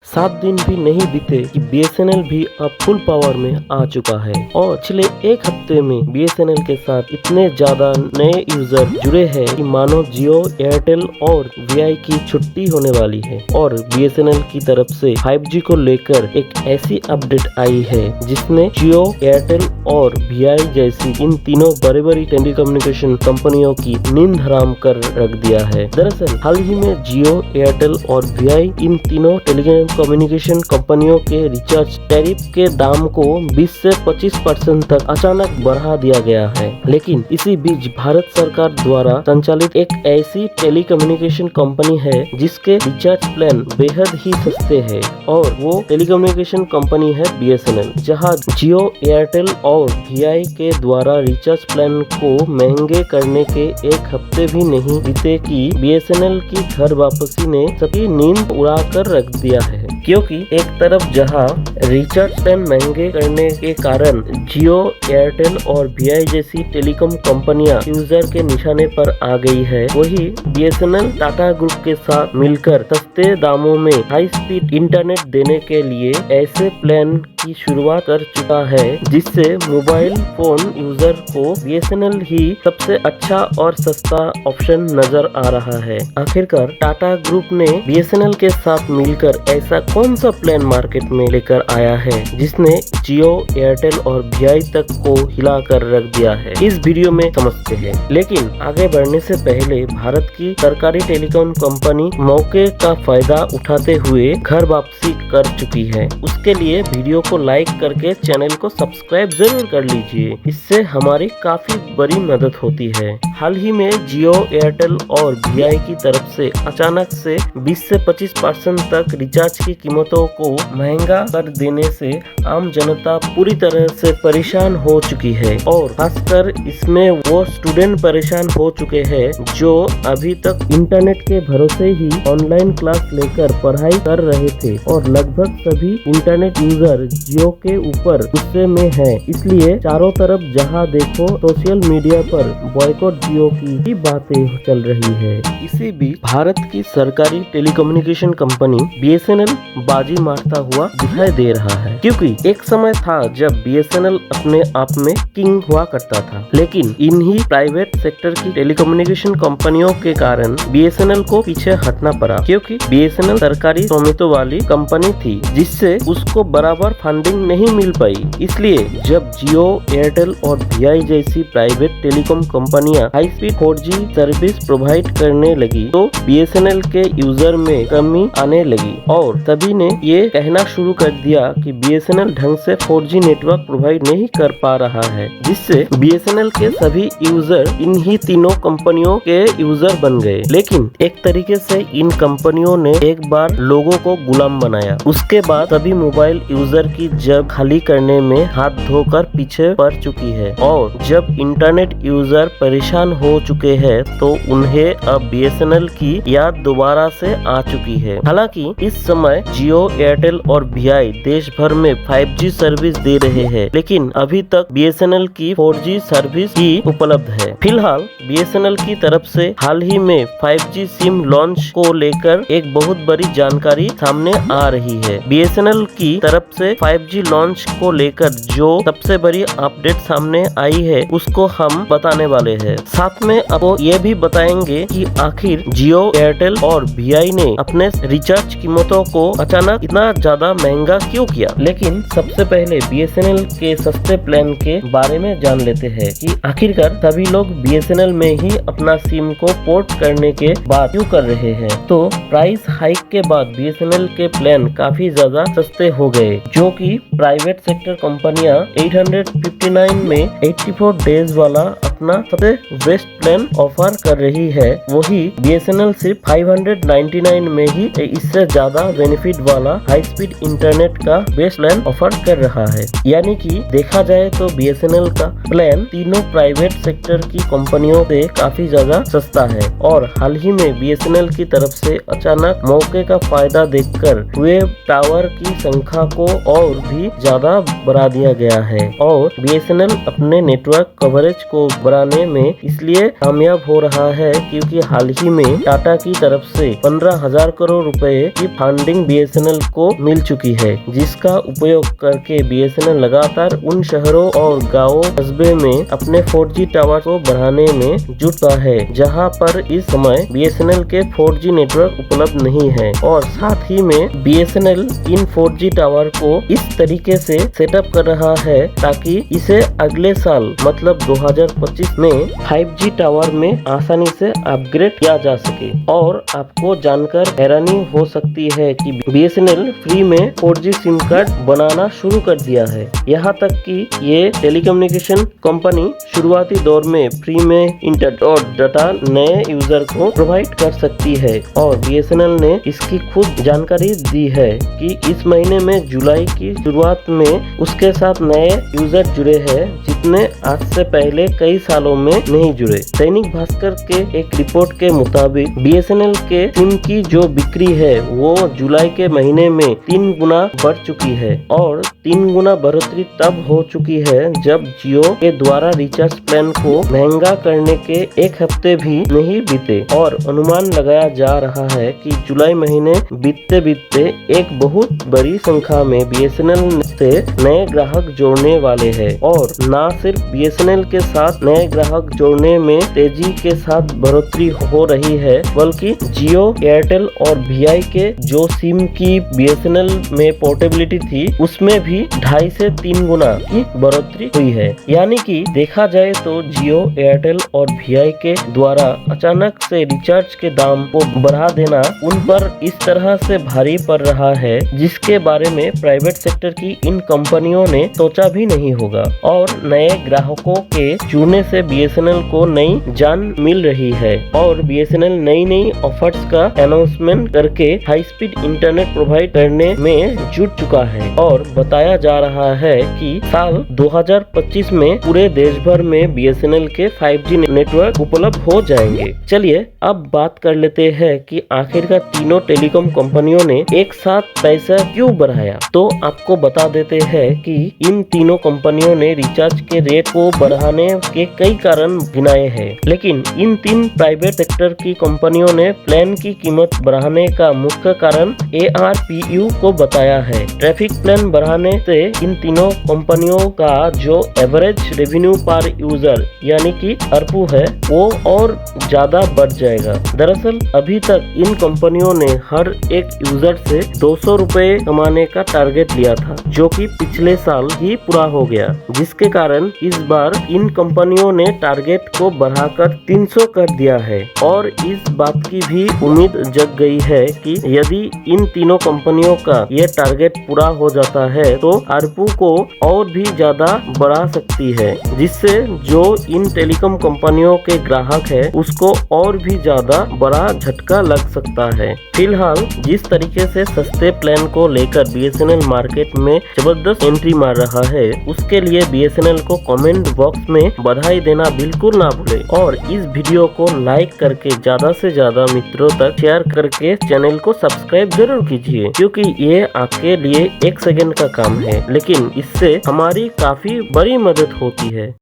7 दिन भी नहीं बीते कि BSNL भी अब फुल पावर में आ चुका है और पिछले एक हफ्ते में BSNL के साथ इतने ज्यादा नए यूजर जुड़े हैं कि मानो जियो, एयरटेल और VI की छुट्टी होने वाली है। और BSNL की तरफ से 5G को लेकर एक ऐसी अपडेट आई है जिसने जियो, एयरटेल और VI जैसी इन तीनों बड़ी बड़ी टेलीकम्युनिकेशन कंपनियों की नींद हराम कर रख दिया है। दरअसल हाल ही में जियो, एयरटेल और VI इन तीनों टेलीकम्युनिकेशन कंपनियों के रिचार्ज टैरिफ के दाम को 20 से 25% तक अचानक बढ़ा दिया गया है। लेकिन इसी बीच भारत सरकार द्वारा संचालित एक ऐसी टेलीकम्युनिकेशन कंपनी है जिसके रिचार्ज प्लान बेहद ही सस्ते हैं और वो टेलीकम्युनिकेशन कंपनी है BSNL। जहां जियो, एयरटेल और VI के द्वारा रिचार्ज प्लान को महंगे करने के एक हफ्ते भी नहीं बीते कि BSNL की घर वापसी ने सबकी नींद उड़ा कर रख दिया है। क्योंकि एक तरफ जहां रिचार्ज प्लान महंगे करने के कारण जियो, एयरटेल और VI जैसी टेलीकॉम कंपनियां यूजर के निशाने पर आ गई है, वही BSNL टाटा ग्रुप के साथ मिलकर सस्ते दामों में हाई स्पीड इंटरनेट देने के लिए ऐसे प्लान की शुरुआत कर चुका है जिससे मोबाइल फोन यूजर को BSNL ही सबसे अच्छा और सस्ता ऑप्शन नजर आ रहा है। आखिरकार टाटा ग्रुप ने BSNL के साथ मिलकर ऐसा कौन सा प्लान मार्केट में लेकर आया है जिसने जियो, एयरटेल और VI तक को हिला कर रख दिया है, इस वीडियो में समझते हैं। लेकिन आगे बढ़ने से पहले भारत की सरकारी टेलीकॉम कंपनी मौके का फायदा उठाते हुए घर वापसी कर चुकी है। उसके लिए वीडियो को लाइक करके चैनल को सब्सक्राइब जरूर कर लीजिए, इससे हमारी काफी बड़ी मदद होती है। हाल ही में जियो, एयरटेल और VI की तरफ से अचानक से 20 से 25% तक रिचार्ज की कीमतों को महंगा कर देने से आम जनता पूरी तरह से परेशान हो चुकी है और खासकर इसमें वो स्टूडेंट परेशान हो चुके हैं जो अभी तक इंटरनेट के भरोसे ही ऑनलाइन क्लास लेकर पढ़ाई कर रहे थे और लगभग सभी इंटरनेट यूजर जियो के ऊपर गुस्से में है। इसलिए चारों तरफ जहां देखो सोशल मीडिया पर बॉयकॉट जियो की ही बातें चल रही है। इसी बीच भारत की सरकारी टेलीकम्युनिकेशन कंपनी BSNL बाजी मारता हुआ दिखाई दे रहा है, क्योंकि एक समय था जब BSNL अपने आप में किंग हुआ करता था, लेकिन इन्हीं प्राइवेट सेक्टर की टेलीकम्युनिकेशन कंपनियों के कारण BSNL को पीछे हटना पड़ा, क्योंकि BSNL सरकारी स्वामित्व वाली कंपनी थी जिससे उसको बराबर फंडिंग नहीं मिल पाई। इसलिए जब जियो, एयरटेल और VI जैसी प्राइवेट टेलीकॉम कंपनियां high speed 4G service provide करने लगी तो BSNL के यूजर में कमी आने लगी और सभी ने ये कहना शुरू कर दिया कि BSNL ढंग से 4G नेटवर्क प्रोवाइड नहीं कर पा रहा है, जिससे BSNL के सभी यूजर इन्हीं तीनों कंपनियों के यूजर बन गए। लेकिन एक तरीके से इन कंपनियों ने एक बार लोगों को गुलाम बनाया। उसके बाद सभी मोबाइल यूजर की जब खाली करने में हाथ धोकर पीछे पड़ चुकी है और जब इंटरनेट यूजर परेशान हो चुके हैं तो उन्हें अब BSNL की याद दोबारा से आ चुकी है। हालांकि इस समय जियो, एयरटेल और VI देश भर में 5G सर्विस दे रहे हैं, लेकिन अभी तक BSNL की 4G सर्विस ही उपलब्ध है। फिलहाल BSNL की तरफ से हाल ही में 5G सिम लॉन्च को लेकर एक बहुत बड़ी जानकारी सामने आ रही है। BSNL की तरफ से 5G लॉन्च को लेकर जो सबसे बड़ी अपडेट सामने आई है उसको हम बताने वाले हैं। साथ में आपको ये भी बताएंगे कि आखिर जियो, एयरटेल और VI ने अपने रिचार्ज कीमतों को अचानक इतना ज्यादा महंगा क्यों किया। लेकिन सबसे पहले BSNL के सस्ते प्लान के बारे में जान लेते हैं कि आखिरकार सभी लोग BSNL में ही अपना सिम को पोर्ट करने के बाद क्यों कर रहे हैं। तो प्राइस हाइक के बाद BSNL के प्लान काफी ज्यादा सस्ते हो गए, जो कि प्राइवेट सेक्टर कंपनियां 859 में 84 डेज वाला अपना सबसे बेस्ट प्लान ऑफर कर रही है, वही BSNL सिर्फ 599 में ही इससे ज्यादा बेनिफिट वाला हाई स्पीड इंटरनेट का बेस्ट प्लान ऑफर कर रहा है। यानी कि देखा जाए तो BSNL का प्लान तीनों प्राइवेट सेक्टर की कंपनियों से काफी ज्यादा सस्ता है और हाल ही में BSNL की तरफ से अचानक मौके का फायदा देखकर हुए टावर की संख्या को और भी ज्यादा बढ़ा दिया गया है और BSNL अपने नेटवर्क कवरेज को बढ़ाने में इसलिए कामयाब हो रहा है क्योंकि हाल ही में टाटा की तरफ से 15,000 करोड़ रुपए की फंडिंग BSNL को मिल चुकी है, जिसका उपयोग करके BSNL लगातार उन शहरों और गाँवों कस्बे में अपने 4G टावर को बढ़ाने में जुटा है जहां पर इस समय BSNL के 4G नेटवर्क उपलब्ध नहीं है। और साथ ही में BSNL इन 4G टावर को इस तरीके से सेटअप कर रहा है ताकि इसे अगले साल मतलब 2025 में 5G टावर में आसानी से अपग्रेड किया जा सके। और आपको जानकर हैरानी हो सकती है कि BSNL फ्री में 4G सिम कार्ड बनाना शुरू कर दिया है। यहाँ तक कि ये टेलीकम्युनिकेशन कंपनी शुरुआती दौर में फ्री में इंटरनेट और डाटा नए यूजर को प्रोवाइड कर सकती है। और BSNL ने इसकी खुद जानकारी दी है कि इस महीने में जुलाई की शुरुआत में उसके साथ नए यूजर जुड़े हैं जितने आज से पहले कई सालों में नहीं जुड़े। दैनिक भास्कर के एक रिपोर्ट के मुताबिक BSNL के सिम की जो बिक्री है वो जुलाई के महीने में 3 गुना बढ़ चुकी है। और 3 गुना बढ़ोतरी तब हो चुकी है जब जियो के द्वारा रिचार्ज प्लान को महंगा करने के एक हफ्ते भी नहीं बीते। और अनुमान लगाया जा रहा है कि जुलाई महीने बीतते बीतते एक बहुत बड़ी संख्या में BSNL से नए ग्राहक जोड़ने वाले हैं। और न सिर्फ BSNL के साथ नए ग्राहक जोड़ने में तेजी के साथ बढ़ोतरी हो रही है बल्कि जियो, एयरटेल और VI के जो सिम की BSNL में पोर्टेबिलिटी थी उसमें भी 2.5 से 3 गुना की बढ़ोतरी हुई है। यानी कि देखा जाए तो जियो, एयरटेल और VI के द्वारा अचानक से रिचार्ज के दाम को बढ़ा देना उन पर इस तरह से भारी पड़ रहा है जिसके बारे में प्राइवेट सेक्टर की इन कंपनियों ने सोचा भी नहीं होगा। और नए ग्राहकों के जुड़ने से BSNL को नई जान मिल रही है और BSNL नई ऑफर्स का अनाउंसमेंट करके हाई स्पीड इंटरनेट प्रोवाइड करने में जुट चुका है। और बताया जा रहा है कि साल 2025 में पूरे देश भर में BSNL के 5G नेटवर्क उपलब्ध हो जाएंगे। चलिए अब बात कर लेते हैं कि आखिरकार तीनों टेलीकॉम कंपनियों ने एक साथ पैसा क्यों बढ़ाया। तो आपको बता देते हैं कि इन तीनों कंपनियों ने रिचार्ज के रेट को बढ़ाने के कई कारण गिनाए हैं, लेकिन इन 3 प्राइवेट सेक्टर की कंपनियों ने प्लान की कीमत बढ़ाने का मुख्य कारण ARPU को बताया है। ट्रैफिक प्लान बढ़ाने से इन तीनों कंपनियों का जो एवरेज रेवेन्यू पर यूजर यानी कि ARPU है वो और ज्यादा बढ़ जाएगा। दरअसल अभी तक इन कंपनियों ने हर एक यूजर से 200 रुपए कमाने का टारगेट लिया था जो कि पिछले साल ही पूरा हो गया, जिसके कारण इस बार इन कंपनियों ने टारगेट को बढ़ाकर 300 कर दिया है। और इस बात की भी उम्मीद जग गई है कि यदि इन तीनों कंपनियों का ये टारगेट पूरा हो जाता है तो ARPU को और भी ज्यादा बढ़ा सकती है, जिससे जो इन टेलीकॉम कंपनियों के ग्राहक है उसको और भी ज्यादा बड़ा झटका लग सकता है। फिलहाल जिस तरीके से सस्ते प्लान को लेकर BSNL मार्केट में जबरदस्त एंट्री मार रहा है उसके लिए BSNL को कमेंट बॉक्स में बधाई देना बिल्कुल ना भूले। और इस वीडियो को लाइक करके ज्यादा से ज्यादा मित्रों तक शेयर करके चैनल को सब्सक्राइब जरूर कीजिए, क्योंकि ये आपके लिए 1 सेकंड का काम है लेकिन इससे हमारी काफी बड़ी मदद होती है।